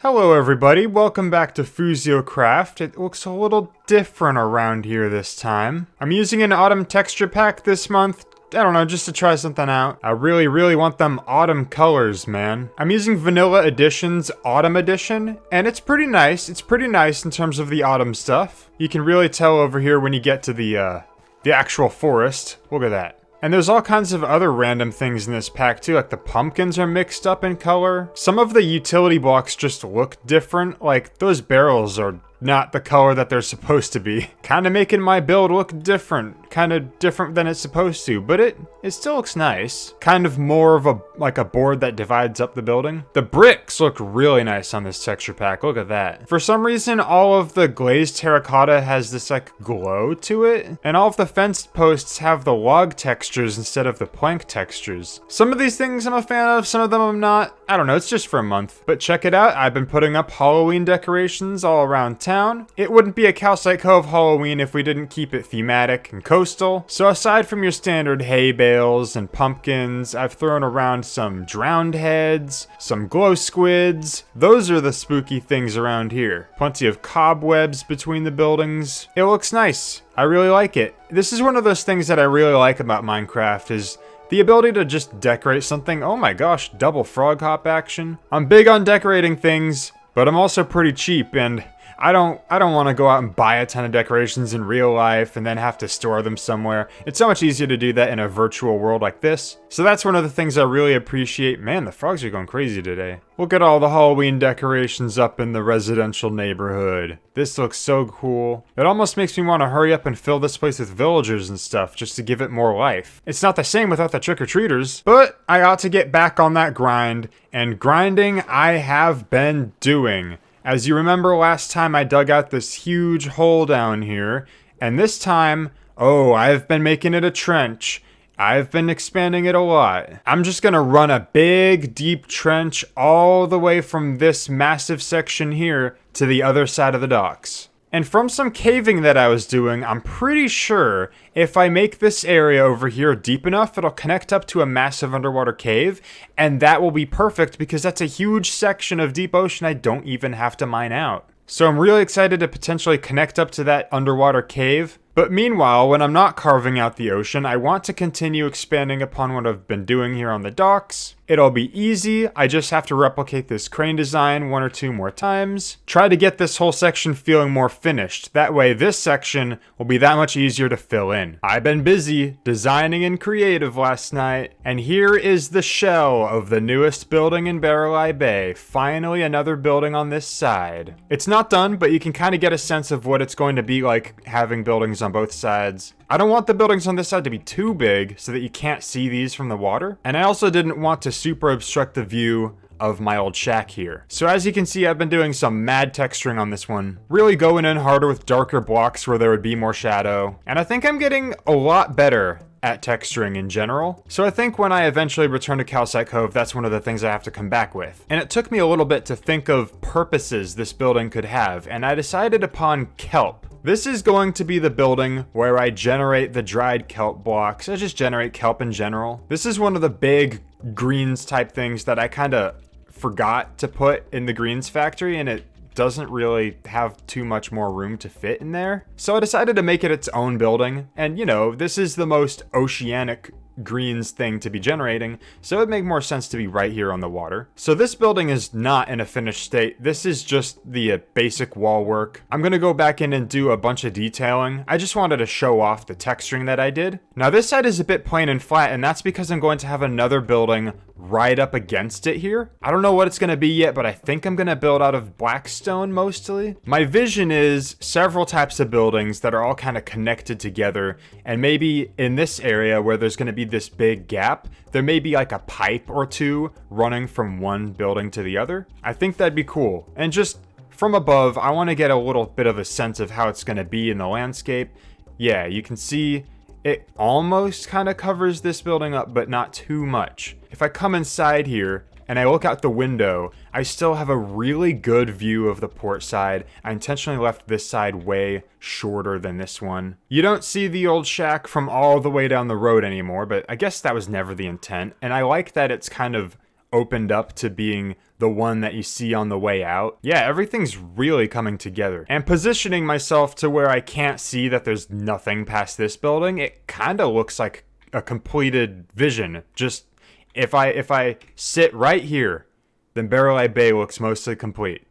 Hello everybody, welcome back to FusioCraft. It looks a little different around here this time. I'm using an autumn texture pack this month. I don't know, just to try something out. I really want them autumn colors, man. I'm using Vanilla Edition's Autumn Edition, and it's pretty nice. It's pretty nice in terms of the autumn stuff. You can really tell over here when you get to the actual forest. Look at that. And there's all kinds of other random things in this pack too, like the pumpkins are mixed up in color. Some of the utility blocks just look different, like those barrels are not the color that they're supposed to be. Kind of making my build look different, kind of different than it's supposed to, but it still looks nice. Kind of more of a board that divides up the building. The bricks look really nice on this texture pack, look at that. For some reason, all of the glazed terracotta has this like glow to it, and all of the fenced posts have the log textures instead of the plank textures. Some of these things I'm a fan of, some of them I'm not. I don't know, it's just for a month. But check it out, I've been putting up Halloween decorations all around town. It wouldn't be a Calcite Cove Halloween if we didn't keep it thematic and coastal. So aside from your standard hay bales and pumpkins, I've thrown around some drowned heads, some glow squids. Those are the spooky things around here. Plenty of cobwebs between the buildings. It looks nice. I really like it. This is one of those things that I really like about Minecraft is the ability to just decorate something. Oh my gosh, double frog hop action. I'm big on decorating things, but I'm also pretty cheap and I don't want to go out and buy a ton of decorations in real life and then have to store them somewhere. It's so much easier to do that in a virtual world like this. So that's one of the things I really appreciate. Man, the frogs are going crazy today. Look at all the Halloween decorations up in the residential neighborhood. This looks so cool. It almost makes me want to hurry up and fill this place with villagers and stuff just to give it more life. It's not the same without the trick-or-treaters, but I ought to get back on that grind, and grinding I have been doing. As you remember last time I dug out this huge hole down here, and this time, I've been making it a trench. I've been expanding it a lot. I'm just gonna run a big, deep trench all the way from this massive section here to the other side of the docks. And from some caving that I was doing, I'm pretty sure if I make this area over here deep enough, it'll connect up to a massive underwater cave, and that will be perfect because that's a huge section of deep ocean I don't even have to mine out. So I'm really excited to potentially connect up to that underwater cave. But meanwhile, when I'm not carving out the ocean, I want to continue expanding upon what I've been doing here on the docks. It'll be easy, I just have to replicate this crane design 1 or 2 more times. Try to get this whole section feeling more finished. That way this section will be that much easier to fill in. I've been busy designing and creative last night, and here is the shell of the newest building in Barreleye Bay. Finally another building on this side. It's not done, but you can kind of get a sense of what it's going to be like having buildings on both sides. I don't want the buildings on this side to be too big so that you can't see these from the water. And I also didn't want to super obstruct the view of my old shack here. So as you can see, I've been doing some mad texturing on this one. Really going in harder with darker blocks where there would be more shadow. And I think I'm getting a lot better at texturing in general. So I think when I eventually return to Calcite Cove, that's one of the things I have to come back with. And it took me a little bit to think of purposes this building could have, and I decided upon kelp. This is going to be the building where I generate the dried kelp blocks. I just generate kelp in general. This is one of the big greens type things that I kind of forgot to put in the greens factory, and it doesn't really have too much more room to fit in there. So I decided to make it its own building. And you know, this is the most oceanic greens thing to be generating, so it'd make more sense to be right here on the water. So this building is not in a finished state. This is just the basic wall work. I'm gonna go back in and do a bunch of detailing. I just wanted to show off the texturing that I did. Now this side is a bit plain and flat, and that's because I'm going to have another building right up against it here. I don't know what it's gonna be yet, but I think I'm gonna build out of black stone mostly. My vision is several types of buildings that are all kind of connected together, and maybe in this area where there's gonna be this big gap, there may be like a pipe or two running from one building to the other. I think that'd be cool. And just from above, I want to get a little bit of a sense of how it's going to be in the landscape. Yeah, you can see it almost kind of covers this building up, but not too much. If I come inside here and I look out the window, I still have a really good view of the port side. I intentionally left this side way shorter than this one. You don't see the old shack from all the way down the road anymore, but I guess that was never the intent. And I like that it's kind of opened up to being the one that you see on the way out. Yeah, everything's really coming together. And positioning myself to where I can't see that there's nothing past this building, it kind of looks like a completed vision. Just if I sit right here, then Barreleye Bay looks mostly complete.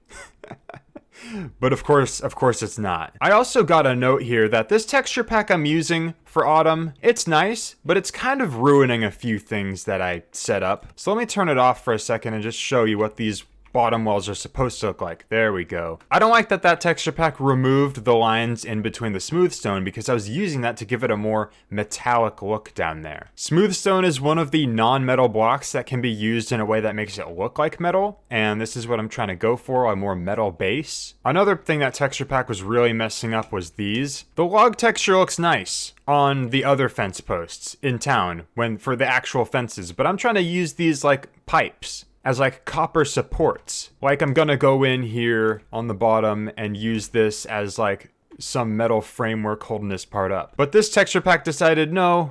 But of course it's not. I also got a note here that this texture pack I'm using for autumn, it's nice, but it's kind of ruining a few things that I set up. So let me turn it off for a second and just show you what these bottom walls are supposed to look like. There we go. I don't like that texture pack removed the lines in between the smooth stone because I was using that to give it a more metallic look down there. Smooth stone is one of the non-metal blocks that can be used in a way that makes it look like metal, and this is what I'm trying to go for, a more metal base. Another thing that texture pack was really messing up was these. The log texture looks nice on the other fence posts in town for the actual fences, but I'm trying to use these like pipes as like copper supports. Like I'm gonna go in here on the bottom and use this as like some metal framework holding this part up. But this texture pack decided, no,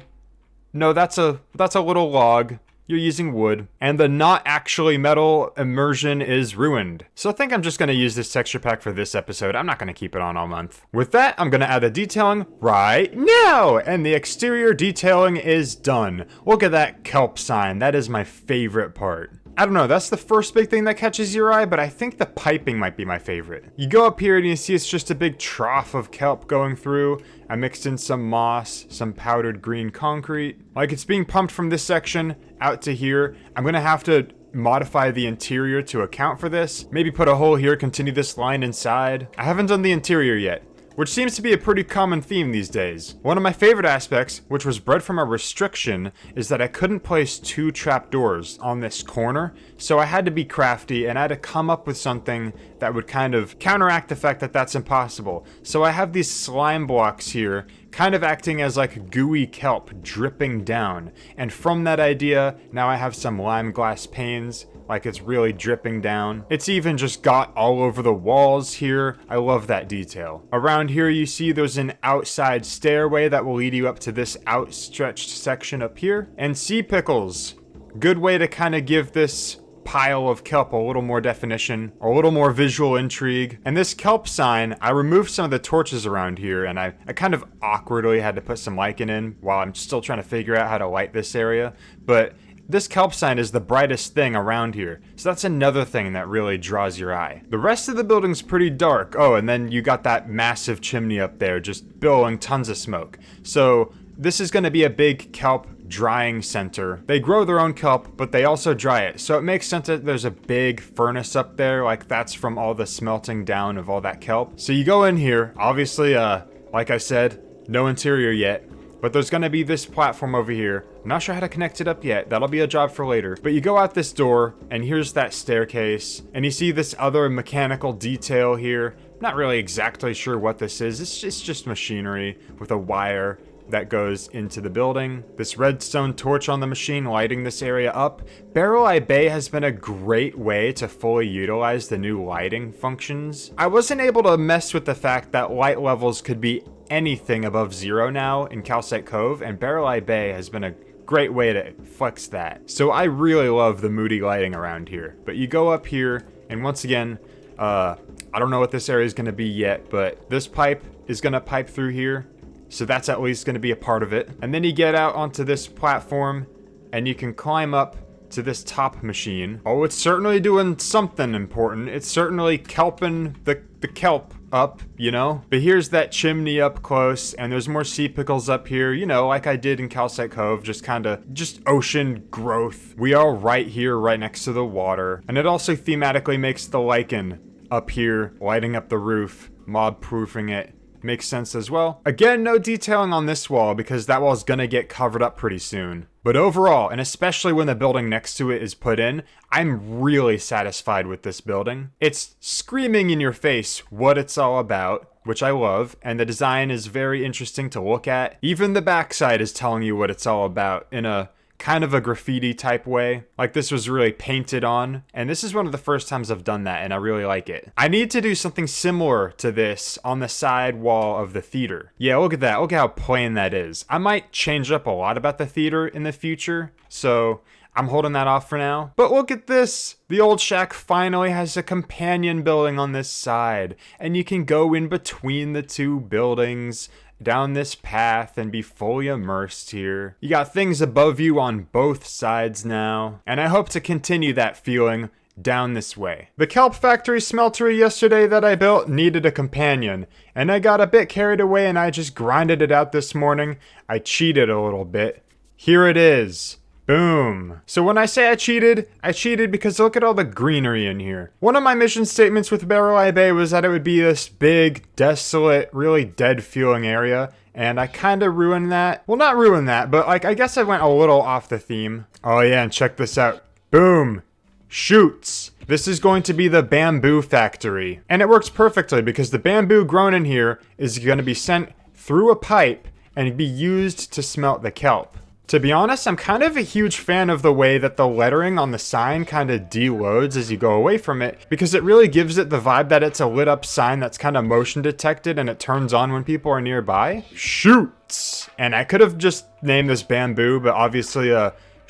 that's a little log. You're using wood, and the not actually metal immersion is ruined. So I think I'm just gonna use this texture pack for this episode. I'm not gonna keep it on all month. With that, I'm gonna add the detailing right now, and the exterior detailing is done. Look at that kelp sign. That is my favorite part. I don't know, that's the first big thing that catches your eye, but I think the piping might be my favorite. You go up here and you see it's just a big trough of kelp going through. I mixed in some moss, some powdered green concrete. Like it's being pumped from this section out to here. I'm gonna have to modify the interior to account for this. Maybe put a hole here, continue this line inside. I haven't done the interior yet, which seems to be a pretty common theme these days. One of my favorite aspects, which was bred from a restriction, is that I couldn't place 2 trapdoors on this corner, so I had to be crafty and I had to come up with something that would kind of counteract the fact that that's impossible. So I have these slime blocks here, kind of acting as like gooey kelp dripping down, and from that idea, now I have some lime glass panes, like it's really dripping down. It's even just got all over the walls here. I love that detail. Around here you see there's an outside stairway that will lead you up to this outstretched section up here. And sea pickles. Good way to kind of give this pile of kelp a little more definition, a little more visual intrigue. And this kelp sign, I removed some of the torches around here and I kind of awkwardly had to put some lichen in while I'm still trying to figure out how to light this area. But this kelp sign is the brightest thing around here, so that's another thing that really draws your eye. The rest of the building's pretty dark. Oh, and then you got that massive chimney up there just billowing tons of smoke. So this is going to be a big kelp drying center. They grow their own kelp, but they also dry it. So it makes sense that there's a big furnace up there, like that's from all the smelting down of all that kelp. So you go in here, obviously, like I said, no interior yet. But there's gonna be this platform over here. I'm not sure how to connect it up yet. That'll be a job for later. But you go out this door, and here's that staircase. And you see this other mechanical detail here. Not really exactly sure what this is. It's just machinery with a wire that goes into the building. This redstone torch on the machine lighting this area up. Barreleye Bay has been a great way to fully utilize the new lighting functions. I wasn't able to mess with the fact that light levels could be anything above 0 now in Calcite Cove, and Barreleye Bay has been a great way to flex that. So I really love the moody lighting around here. But you go up here, and once again, I don't know what this area is going to be yet, but this pipe is going to pipe through here. So that's at least going to be a part of it. And then you get out onto this platform and you can climb up to this top machine. Oh, it's certainly doing something important. It's certainly kelping the kelp up, you know? But here's that chimney up close, and there's more sea pickles up here, you know, like I did in Calcite Cove, just ocean growth. We are right here, right next to the water. And it also thematically makes the lichen up here, lighting up the roof, mob-proofing it. Makes sense as well. Again, no detailing on this wall because that wall's gonna get covered up pretty soon. But overall, and especially when the building next to it is put in, I'm really satisfied with this building. It's screaming in your face what it's all about, which I love, and the design is very interesting to look at. Even the backside is telling you what it's all about in a kind of a graffiti type way. Like this was really painted on, and this is one of the first times I've done that, and I really like it. I need to do something similar to this on the side wall of the theater. Yeah, look at that. Look at how plain that is. I might change up a lot about the theater in the future, so I'm holding that off for now. But look at this. The old shack finally has a companion building on this side. And you can go in between the two buildings down this path and be fully immersed here. You got things above you on both sides now. And I hope to continue that feeling down this way. The kelp factory smeltery yesterday that I built needed a companion, and I got a bit carried away and I just grinded it out this morning. I cheated a little bit. Here it is. Boom. So when I say I cheated because look at all the greenery in here. One of my mission statements with Barreleye Bay was that it would be this big, desolate, really dead feeling area, and I kind of ruined that. Well, not ruined that, but like I guess I went a little off the theme. Oh yeah, and check this out. Boom. Shoots. This is going to be the bamboo factory. And it works perfectly because the bamboo grown in here is going to be sent through a pipe and be used to smelt the kelp. To be honest, I'm kind of a huge fan of the way that the lettering on the sign kind of deloads as you go away from it, because it really gives it the vibe that it's a lit up sign that's kind of motion detected and it turns on when people are nearby. Shoots. And I could have just named this bamboo, but obviously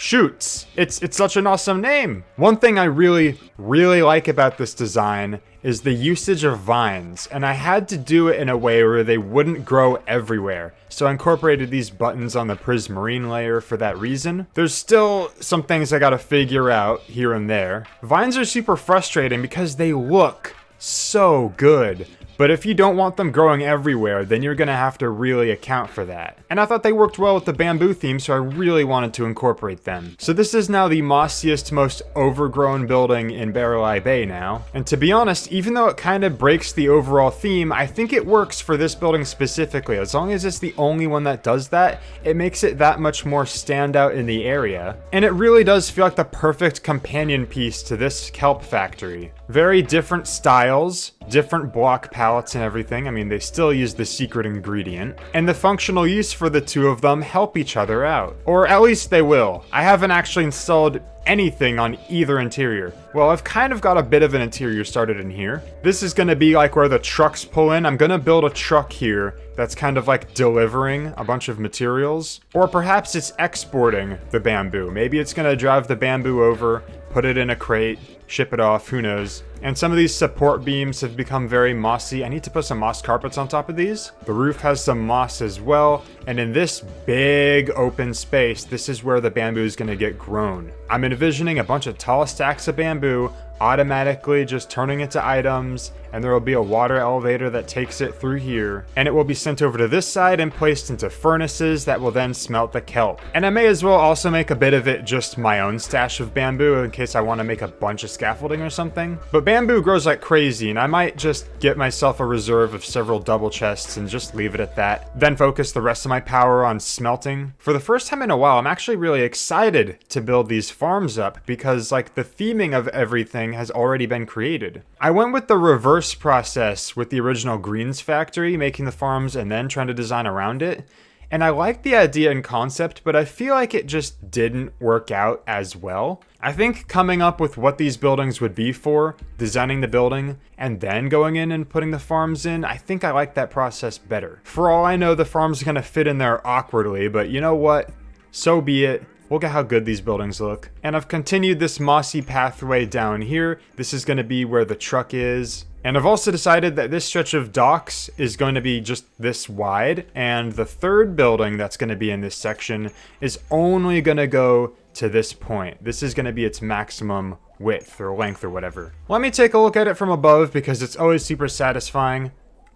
Shoots. It's such an awesome name. One thing I really like about this design is the usage of vines, and I had to do it in a way where they wouldn't grow everywhere. So I incorporated these buttons on the prismarine layer for that reason. There's still some things I gotta figure out here and there. Vines are super frustrating because they look so good. But if you don't want them growing everywhere, then you're gonna have to really account for that. And I thought they worked well with the bamboo theme, so I really wanted to incorporate them. So this is now the mossiest, most overgrown building in Barreleye Bay now. And to be honest, even though it kind of breaks the overall theme, I think it works for this building specifically. As long as it's the only one that does that, it makes it that much more standout in the area. And it really does feel like the perfect companion piece to this kelp factory. Very different styles, different block palettes and everything. I mean, they still use the secret ingredient. And the functional use for the two of them help each other out. Or at least they will. I haven't actually installed anything on either interior. Well, I've kind of got a bit of an interior started in here. This is gonna be like where the trucks pull in. I'm gonna build a truck here that's kind of like delivering a bunch of materials. Or perhaps it's exporting the bamboo. Maybe it's gonna drive the bamboo over, put it in a crate, ship it off, who knows. And some of these support beams have become very mossy. I need to put some moss carpets on top of these. The roof has some moss as well. And in this big open space, this is where the bamboo is gonna get grown. I'm envisioning a bunch of tall stacks of bamboo automatically just turning into items, and there will be a water elevator that takes it through here, and it will be sent over to this side and placed into furnaces that will then smelt the kelp. And I may as well also make a bit of it just my own stash of bamboo in case I want to make a bunch of scaffolding or something. But bamboo grows like crazy, and I might just get myself a reserve of several double chests and just leave it at that, then focus the rest of my power on smelting. For the first time in a while, I'm actually really excited to build these farms up because like the theming of everything has already been created. I went with the reverse process with the original Greens factory, making the farms and then trying to design around it. And I like the idea and concept, but I feel like it just didn't work out as well. I think coming up with what these buildings would be for, designing the building, and then going in and putting the farms in, I think I like that process better. For all I know, the farms are gonna fit in there awkwardly, but you know what? So be it. Look at how good these buildings look. And I've continued this mossy pathway down here. This is gonna be where the truck is. And I've also decided that this stretch of docks is going to be just this wide. And the third building that's gonna be in this section is only gonna go to this point. This is gonna be its maximum width or length or whatever. Let me take a look at it from above because it's always super satisfying.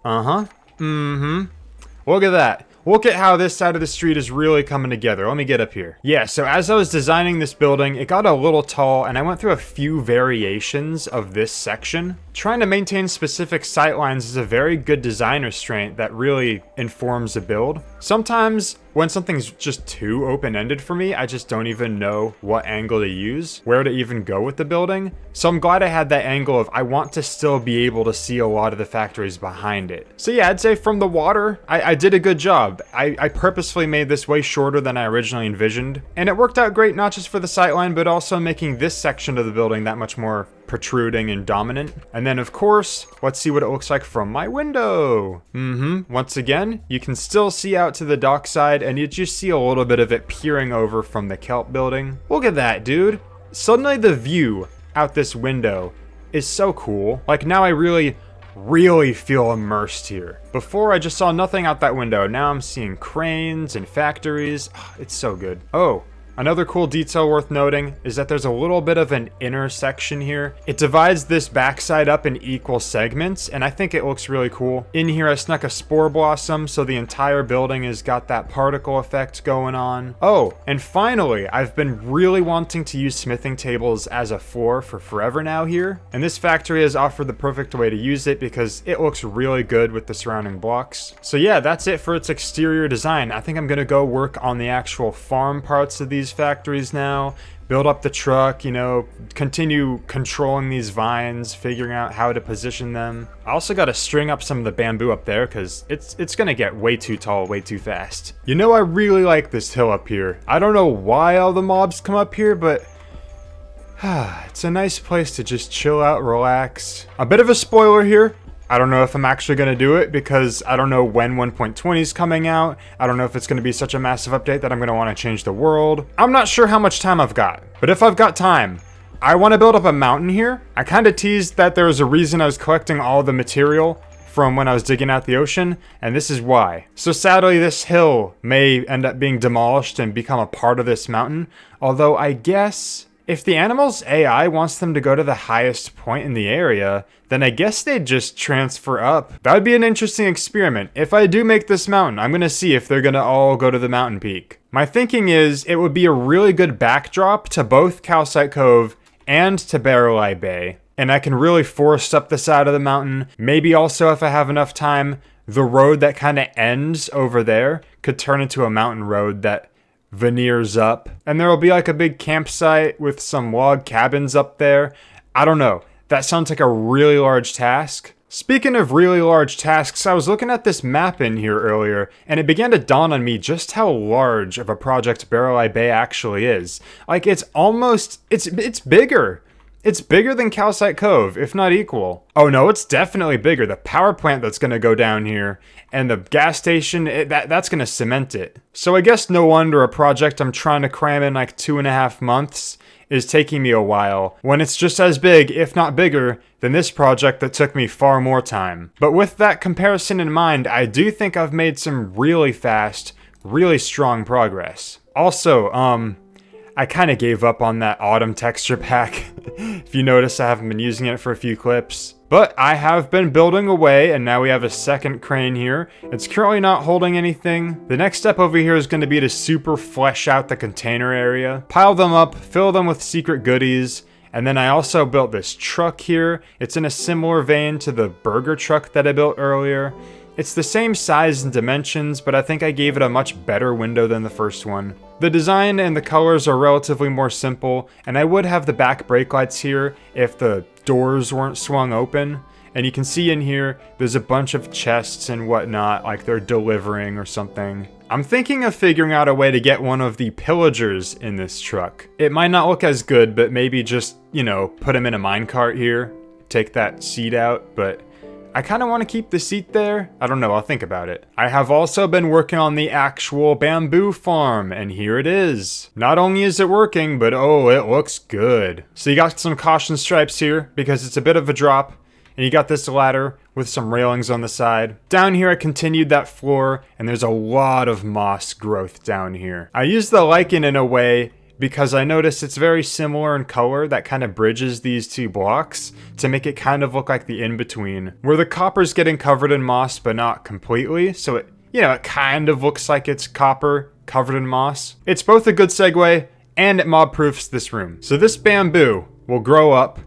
Look at that. Look at how this side of the street is really coming together. Let me get up here. Yeah, so as I was designing this building, it got a little tall and I went through a few variations of this section. Trying to maintain specific sight lines is a very good design restraint that really informs a build. Sometimes when something's just too open-ended for me, I just don't even know what angle to use, where to even go with the building. So I'm glad I had that angle of I want to still be able to see a lot of the factories behind it. So yeah, I'd say from the water, I did a good job. job. I purposefully made this way shorter than I originally envisioned. And it worked out great not just for the sightline, but also making this section of the building that much more protruding and dominant. And then of course, let's see what it looks like from my window. Once again, you can still see out to the dockside and you just see a little bit of it peering over from the kelp building. Look at that, dude. Suddenly the view out this window is so cool. Like now I really feel immersed here. Before I just saw nothing out that window. Now I'm seeing cranes and factories. It's so good. Oh, another cool detail worth noting is that there's a little bit of an intersection here. It divides this backside up in equal segments, and I think it looks really cool. In here I snuck a spore blossom, so the entire building has got that particle effect going on. Oh, and finally, I've been really wanting to use smithing tables as a floor for forever now here, and this factory has offered the perfect way to use it because it looks really good with the surrounding blocks. So yeah, that's it for its exterior design. I think I'm gonna go work on the actual farm parts of these factories now, build up the truck, you know, continue controlling these vines, figuring out how to position them. I also got to string up some of the bamboo up there because it's gonna get way too tall way too fast. You know, I really like this hill up here. I don't know why all the mobs come up here, but it's a nice place to just chill out, relax. A bit of a spoiler here. I don't know if I'm actually going to do it because I don't know when 1.20 is coming out. I don't know if it's going to be such a massive update that I'm going to want to change the world. I'm not sure how much time I've got, but if I've got time, I want to build up a mountain here. I kind of teased that there was a reason I was collecting all the material from when I was digging out the ocean, and this is why. So sadly, this hill may end up being demolished and become a part of this mountain, although I guess if the animal's AI wants them to go to the highest point in the area, then I guess they'd just transfer up. That would be an interesting experiment. If I do make this mountain, I'm gonna see if they're gonna all go to the mountain peak. My thinking is it would be a really good backdrop to both Calcite Cove and to Barreleye Bay. And I can really forest up the side of the mountain. Maybe also, if I have enough time, the road that kind of ends over there could turn into a mountain road that veneers up, and there will be like a big campsite with some log cabins up there. I don't know. That sounds like a really large task. Speaking of really large tasks, I was looking at this map in here earlier, and it began to dawn on me just how large of a project Barreleye Bay actually is. Like, it's bigger. It's bigger than Calcite Cove, if not equal. Oh no, it's definitely bigger. The power plant that's gonna go down here, and the gas station, that's gonna cement it. So I guess no wonder a project I'm trying to cram in like 2.5 months is taking me a while, when it's just as big, if not bigger, than this project that took me far more time. But with that comparison in mind, I do think I've made some really fast, really strong progress. Also, I kind of gave up on that autumn texture pack. If you notice, I haven't been using it for a few clips. But I have been building away, and now we have a second crane here. It's currently not holding anything. The next step over here is going to be to super flesh out the container area, pile them up, fill them with secret goodies, and then I also built this truck here. It's in a similar vein to the burger truck that I built earlier. It's the same size and dimensions, but I think I gave it a much better window than the first one. The design and the colors are relatively more simple, and I would have the back brake lights here if the doors weren't swung open. And you can see in here, there's a bunch of chests and whatnot, like they're delivering or something. I'm thinking of figuring out a way to get one of the pillagers in this truck. It might not look as good, but maybe just, you know, put him in a minecart here, take that seat out, but I kind of want to keep the seat there. I don't know, I'll think about it. I have also been working on the actual bamboo farm, and here it is. Not only is it working, but oh, it looks good. So you got some caution stripes here, because it's a bit of a drop, and you got this ladder with some railings on the side. Down here I continued that floor, and there's a lot of moss growth down here. I used the lichen in a way because I noticed it's very similar in color that kind of bridges these two blocks to make it kind of look like the in-between, where the copper's getting covered in moss but not completely, so it, you know, it kind of looks like it's copper covered in moss. It's both a good segue and it mob-proofs this room. So this bamboo will grow up,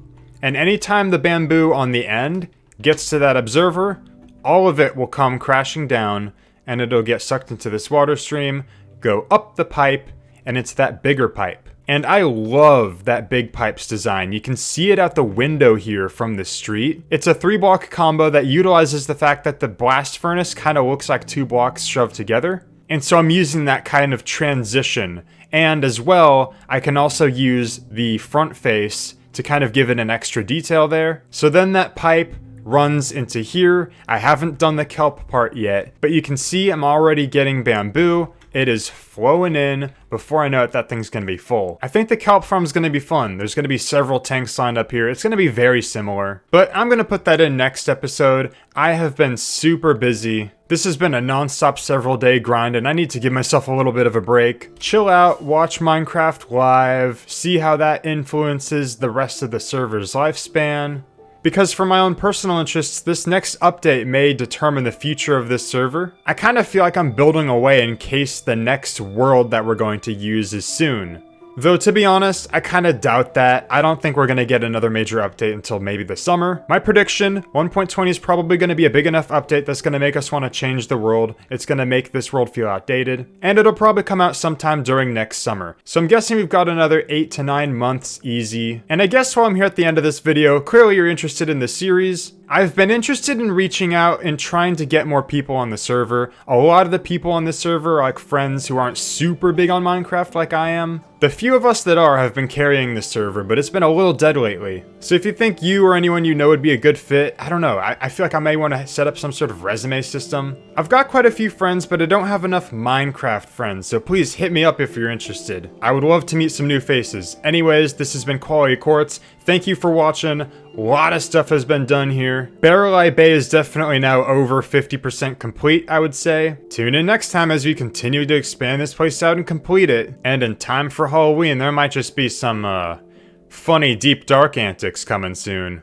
and anytime the bamboo on the end gets to that observer, all of it will come crashing down, and it'll get sucked into this water stream, go up the pipe, and it's that bigger pipe And I love that big pipes design. You can see it out the window here from the street. It's a 3-block combo that utilizes the fact that the blast furnace kind of looks like 2 blocks shoved together. And so I'm using that kind of transition. And as well, I can also use the front face to kind of give it an extra detail there. So then that pipe runs into here. I haven't done the kelp part yet, but you can see I'm already getting bamboo. It is flowing in. Before I know it, that thing's gonna be full. I think the kelp farm's gonna be fun. There's gonna be several tanks lined up here. It's gonna be very similar, but I'm gonna put that in next episode. I have been super busy. This has been a non-stop several day grind and I need to give myself a little bit of a break. Chill out, watch Minecraft live, see how that influences the rest of the server's lifespan. Because for my own personal interests, this next update may determine the future of this server. I kind of feel like I'm building away in case the next world that we're going to use is soon. Though to be honest, I kind of doubt that. I don't think we're going to get another major update until maybe the summer. My prediction, 1.20 is probably going to be a big enough update that's going to make us want to change the world. It's going to make this world feel outdated. And it'll probably come out sometime during next summer. So I'm guessing we've got another 8 to 9 months easy. And I guess while I'm here at the end of this video, clearly you're interested in the series. I've been interested in reaching out and trying to get more people on the server. A lot of the people on the server are like friends who aren't super big on Minecraft like I am. The few of us that are have been carrying the server, but it's been a little dead lately. So if you think you or anyone you know would be a good fit, I don't know, I feel like I may want to set up some sort of resume system. I've got quite a few friends, but I don't have enough Minecraft friends, so please hit me up if you're interested. I would love to meet some new faces. Anyways, this has been Quality Quartz. Thank you for watching. A lot of stuff has been done here. Barreleye Bay is definitely now over 50% complete, I would say. Tune in next time as we continue to expand this place out and complete it. And in time for Halloween, there might just be some, funny deep dark antics coming soon.